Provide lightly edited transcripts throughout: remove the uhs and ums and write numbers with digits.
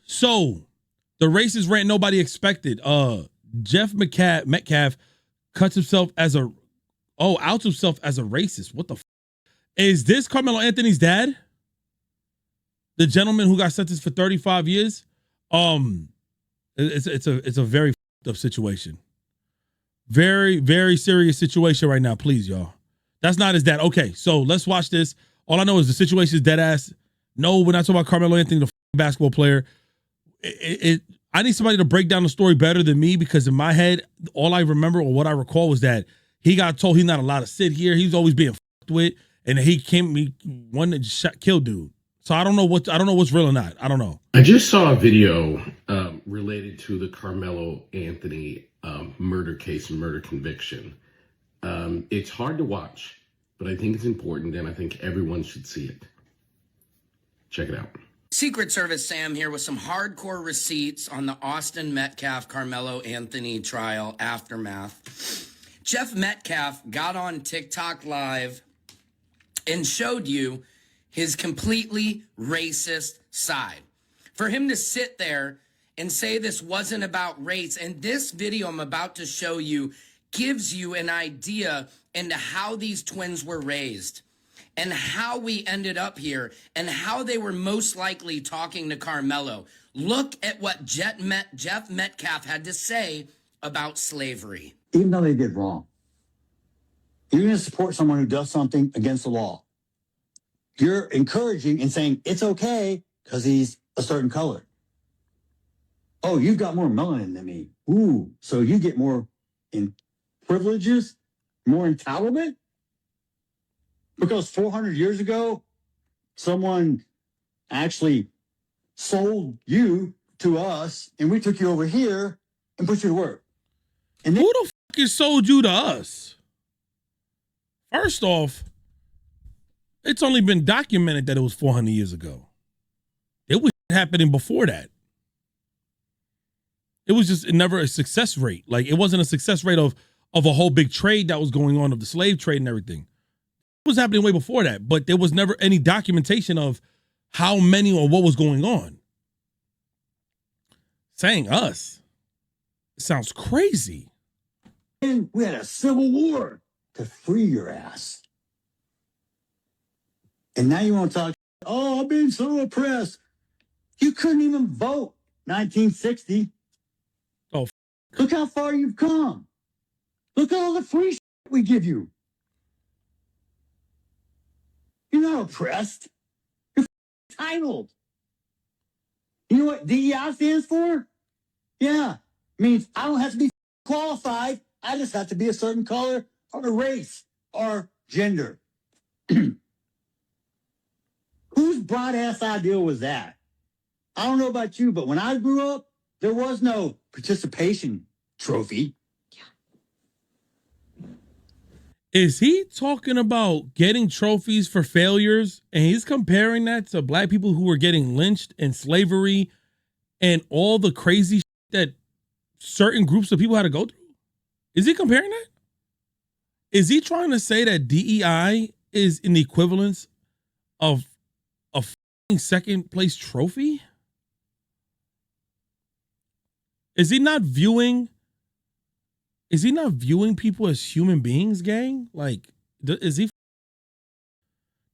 So the racist rant nobody expected. Jeff Metcalf outs himself as a racist. What the is this Carmelo Anthony's dad? The gentleman who got sentenced for 35 years? It's a very up situation. Very, very serious situation right now. Please, y'all. That's not his dad. Okay, so let's watch this. All I know is the situation is dead ass. No, we're not talking about Carmelo Anthony, the basketball player. I need somebody to break down the story better than me, because in my head, all I remember or what I recall was that he got told he's not allowed to sit here. He's always being fucked with, and he wanted to kill dude. So I don't know what's real or not. I don't know. I just saw a video related to the Carmelo Anthony murder case and murder conviction. It's hard to watch, but I think it's important, and I think everyone should see it. Check it out. Secret Service Sam here with some hardcore receipts on the Austin Metcalf Carmelo Anthony trial aftermath. Jeff Metcalf got on TikTok Live and showed you his completely racist side. For him to sit there and say this wasn't about race, and this video I'm about to show you gives you an idea into how these twins were raised and how we ended up here and how they were most likely talking to Carmelo. Look at what Jeff Metcalf had to say about slavery. Even though they did wrong, you're going to support someone who does something against the law. You're encouraging and saying it's okay because he's a certain color. Oh, you've got more melanin than me. Ooh, so you get more privileges, more entitlement? Because 400 years ago, someone actually sold you to us, and we took you over here and put you to work. And then, who the fuck is sold you to us? First off, it's only been documented that it was 400 years ago. It was happening before that. It was just never a success rate. Like, it wasn't a success rate of a whole big trade that was going on, of the slave trade and everything. It was happening way before that, but there was never any documentation of how many or what was going on. Saying us, it sounds crazy. and we had a civil war to free your ass. And now you want to talk, oh, I've been so oppressed. You couldn't even vote 1960. Oh, look how far you've come. Look at all the free shit we give you. You're not oppressed. You're entitled. You know what DEI stands for? Yeah, means I don't have to be qualified. I just have to be a certain color or a race or gender. Whose broad-ass idea was that? I don't know about you, but when I grew up, there was no participation trophy. is he talking about getting trophies for failures? And he's comparing that to black people who were getting lynched and slavery and all the crazy shit that certain groups of people had to go through? Is he comparing that? Is he trying to say that DEI is in the equivalence of a second place trophy? Is he not viewing people as human beings, gang? Like, is he?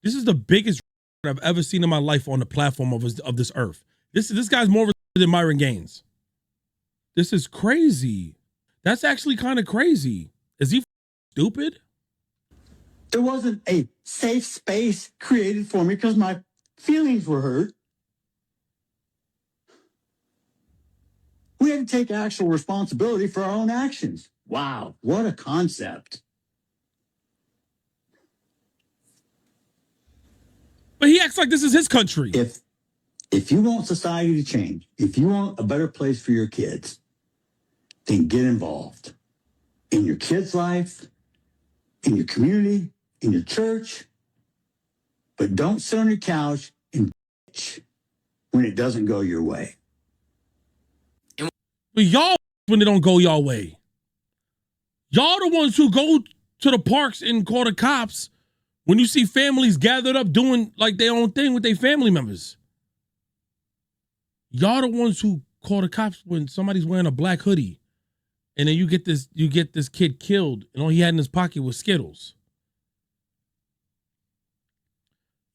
This is the biggest I've ever seen in my life on the platform of this earth. This guy's more than Myron Gaines. This is crazy. That's actually kind of crazy. Is he stupid? There wasn't a safe space created for me because my feelings were hurt. We had to take actual responsibility for our own actions. Wow, what a concept. But he acts like this is his country. If you want society to change, if you want a better place for your kids, then get involved in your kids' life, in your community, in your church. But don't sit on your couch and bitch when it doesn't go your way. But y'all, when it don't go y'all way. Y'all the ones who go to the parks and call the cops when you see families gathered up doing like their own thing with their family members. Y'all the ones who call the cops when somebody's wearing a black hoodie, and then you get this kid killed, and all he had in his pocket was Skittles.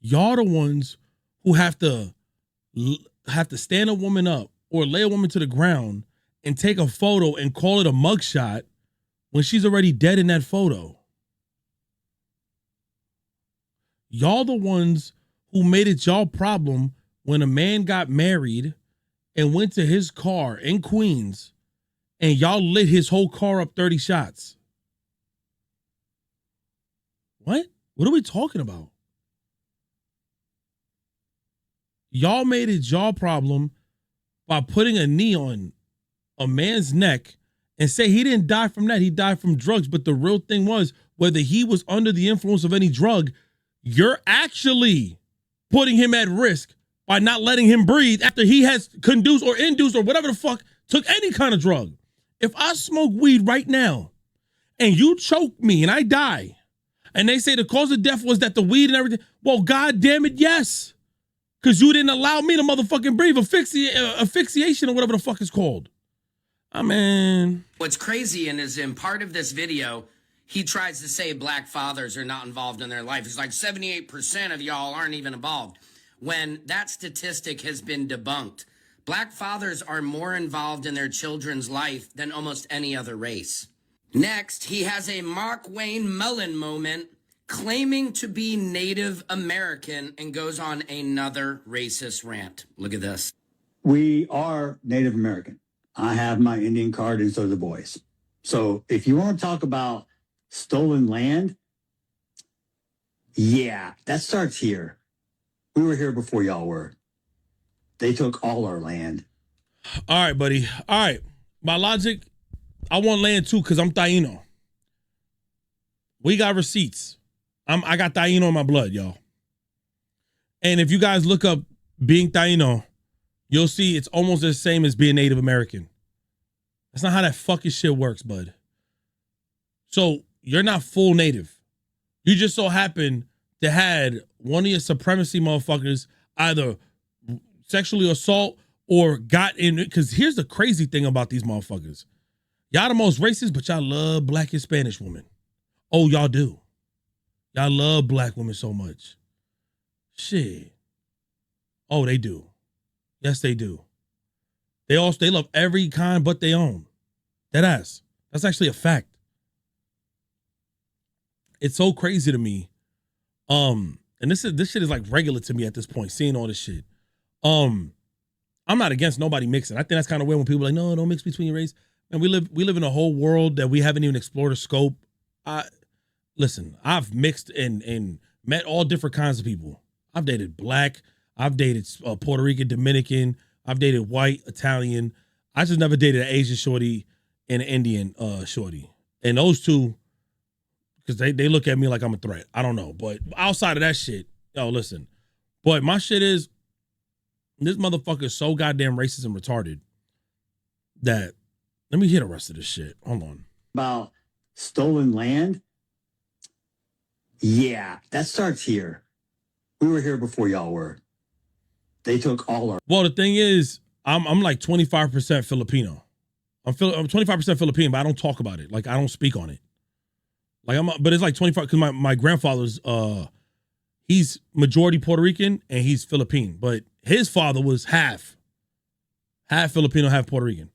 Y'all the ones who have to stand a woman up or lay a woman to the ground and take a photo and call it a mugshot when she's already dead in that photo. Y'all the ones who made it y'all problem when a man got married and went to his car in Queens and y'all lit his whole car up 30 shots. What? What are we talking about? Y'all made it y'all problem by putting a knee on a man's neck and say he didn't die from that. He died from drugs. But the real thing was, whether he was under the influence of any drug, you're actually putting him at risk by not letting him breathe after he has conduced or induced or whatever the fuck took any kind of drug. If I smoke weed right now and you choke me and I die, and they say the cause of death was that the weed and everything, well, God damn it, yes. Because you didn't allow me to motherfucking breathe. Asphyxiation or whatever the fuck it's called. I mean. What's crazy is in part of this video, he tries to say black fathers are not involved in their life. He's like 78% of y'all aren't even involved. When that statistic has been debunked. Black fathers are more involved in their children's life than almost any other race. Next, he has a Mark Wayne Mullen moment claiming to be Native American and goes on another racist rant. Look at this. We are Native American. I have my Indian card and so do the boys. So if you want to talk about stolen land, yeah, that starts here. We were here before y'all were. They took all our land. All right, buddy. All right. By logic, I want land too because I'm Taino. We got receipts. I got Taino in my blood, y'all. And if you guys look up being Taino, you'll see it's almost the same as being Native American. That's not how that fucking shit works, bud. So you're not full Native. You just so happen to had one of your supremacy motherfuckers either sexually assault or got in it. Because here's the crazy thing about these motherfuckers. Y'all the most racist, but y'all love black and Spanish women. Oh, y'all do. Y'all love black women so much. Shit. Oh, they do. Yes, they do. They love every kind but their own. That ass. That's actually a fact. It's so crazy to me. And this shit is like regular to me at this point, seeing all this shit. I'm not against nobody mixing. I think that's kind of weird when people are like, no, don't mix between your race. And we live in a whole world that we haven't even explored the scope. Listen, I've mixed and met all different kinds of people. I've dated black. I've dated Puerto Rican, Dominican. I've dated white, Italian. I just never dated an Asian shorty and an Indian shorty. And those two, because they look at me like I'm a threat. I don't know. But outside of that shit, yo, listen. But my shit is, this motherfucker is so goddamn racist and retarded that, let me hear the rest of this shit. Hold on. About stolen land? Yeah, that starts here. We were here before y'all were. They took all our... Well, the thing is, I'm like 25% Filipino. I'm 25% Filipino, but I don't talk about it. Like, I don't speak on it. Like, but it's like 25, because my grandfather's, he's majority Puerto Rican and he's Philippine, but his father was half Filipino, half Puerto Rican.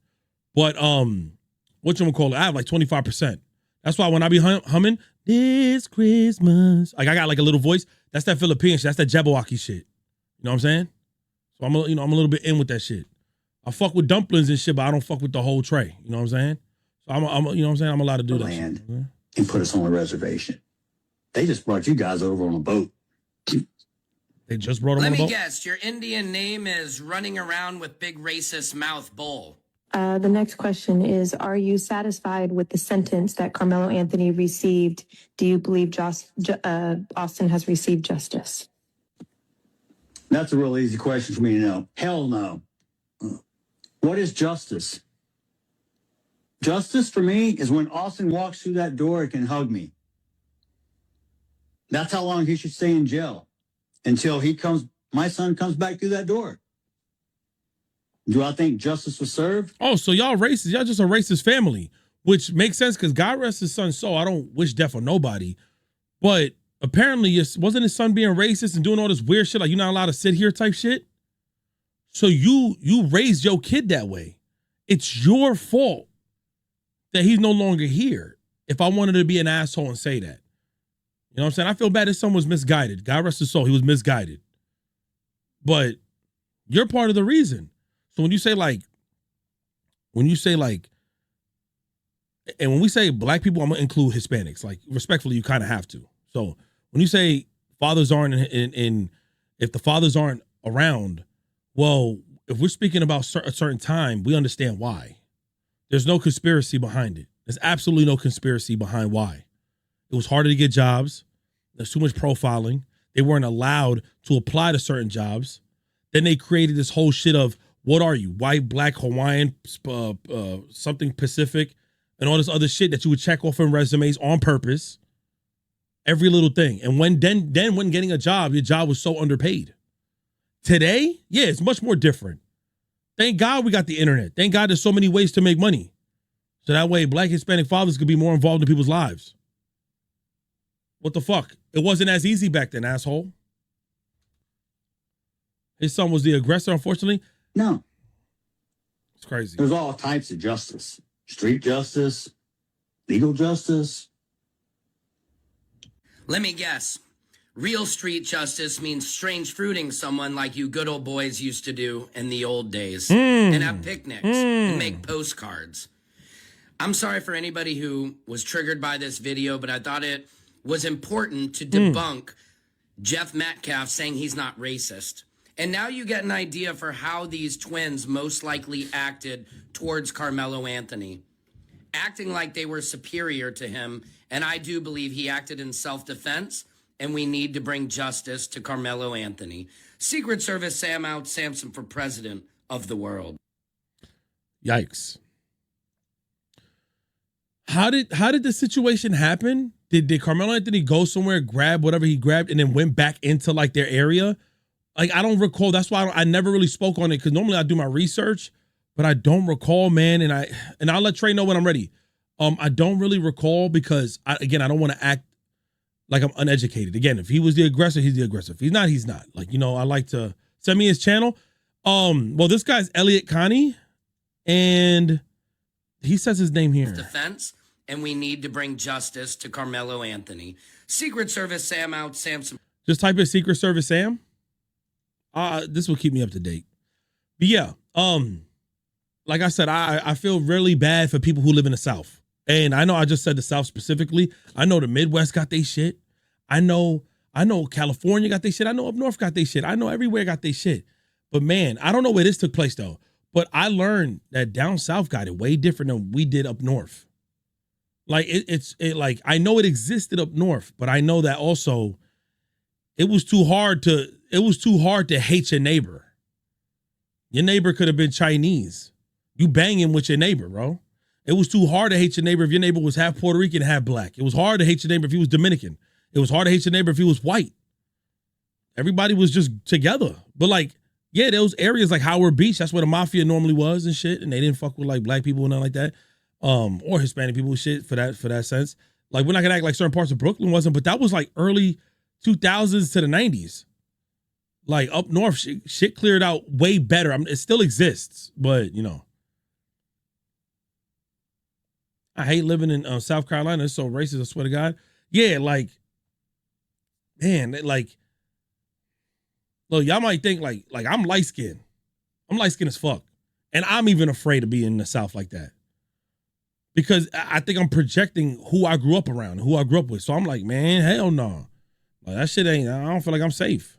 But, whatchamacallit, I have like 25%. That's why when I be humming, this Christmas, like I got like a little voice, that's that Philippine shit, that's that Jabberwocky shit. You know what I'm saying? So I'm a little bit in with that shit. I fuck with dumplings and shit, but I don't fuck with the whole tray. You know what I'm saying? So I'm you know what I'm saying? I'm allowed to do that land shit. And put us on a reservation. They just brought you guys over on a boat. They just brought them on a boat? Let me guess, your Indian name is running around with big racist mouth bull. The next question is, are you satisfied with the sentence that Carmelo Anthony received? Do you believe Austin has received justice? That's a real easy question for me to know. Hell no. What is justice? Justice for me is when Austin walks through that door and can hug me. That's how long he should stay in jail until my son comes back through that door. Do I think justice was served? Oh, so y'all racist. Y'all just a racist family, which makes sense because God rest his son's soul. I don't wish death on nobody. But apparently, wasn't his son being racist and doing all this weird shit, like you're not allowed to sit here type shit? So you raised your kid that way. It's your fault that he's no longer here. If I wanted to be an asshole and say that. You know what I'm saying? I feel bad his son was misguided. God rest his soul. He was misguided. But you're part of the reason. So when you say like, and when we say black people, I'm gonna include Hispanics. Like respectfully, you kind of have to. So when you say fathers aren't in if the fathers aren't around, well, if we're speaking about a certain time, we understand why. There's no conspiracy behind it. There's absolutely no conspiracy behind why. It was harder to get jobs. There's too much profiling. They weren't allowed to apply to certain jobs. Then they created this whole shit of, what are you? White, black, Hawaiian, something Pacific, and all this other shit that you would check off in resumes on purpose. Every little thing. And when getting a job, your job was so underpaid. Today, yeah, it's much more different. Thank God we got the internet. Thank God there's so many ways to make money. So that way black Hispanic fathers could be more involved in people's lives. What the fuck? It wasn't as easy back then, asshole. His son was the aggressor, unfortunately. No. It's crazy. There's all types of justice. Street justice, legal justice. Let me guess. Real street justice means strange fruiting someone like you good old boys used to do in the old days and have picnics and make postcards. I'm sorry for anybody who was triggered by this video, but I thought it was important to debunk Jeff Metcalf saying he's not racist. And now you get an idea for how these twins most likely acted towards Carmelo Anthony, acting like they were superior to him. And I do believe he acted in self-defense, and we need to bring justice to Carmelo Anthony. Secret Service Sam out Samson for president of the world. Yikes. How did the situation happen? Did Carmelo Anthony go somewhere, grab whatever he grabbed, and then went back into like their area? Like, I don't recall. That's why I never really spoke on it, because normally I do my research, but I don't recall, man. And I'll let Trey know when I'm ready. I don't really recall because I don't want to act like I'm uneducated. Again, if he was the aggressor, he's the aggressor. If he's not, he's not. Like, you know, I like to send me his channel. Well, this guy's Elliot Connie, and he says his name here. Defense, and we need to bring justice to Carmelo Anthony. Secret Service Sam out Samson. Just type in Secret Service Sam. This will keep me up to date. But yeah, like I said, I feel really bad for people who live in the South. And I know I just said the South specifically. I know the Midwest got their shit. I know California got their shit. I know up North got their shit. I know everywhere got their shit. But man, I don't know where this took place though. But I learned that down South got it way different than we did up North. Like it's like, I know it existed up North, but I know that also it was too hard to hate your neighbor. Your neighbor could have been Chinese. You banging with your neighbor, bro. It was too hard to hate your neighbor if your neighbor was half Puerto Rican, half black. It was hard to hate your neighbor if he was Dominican. It was hard to hate your neighbor if he was white. Everybody was just together. But like, yeah, those areas like Howard Beach, that's where the mafia normally was and shit. And they didn't fuck with like black people and nothing like that. Or Hispanic people and shit for that sense. Like, we're not gonna act like certain parts of Brooklyn wasn't, but that was like early 2000s to the 90s. Like up north, shit cleared out way better. I mean, it still exists, but you know. I hate living in South Carolina. It's so racist, I swear to God. Yeah, like, man, like, look, y'all might think like I'm light-skinned. I'm light-skinned as fuck. And I'm even afraid to be in the South like that. Because I think I'm projecting who I grew up around, who I grew up with. So I'm like, man, hell no. Like, that shit ain't, I don't feel like I'm safe.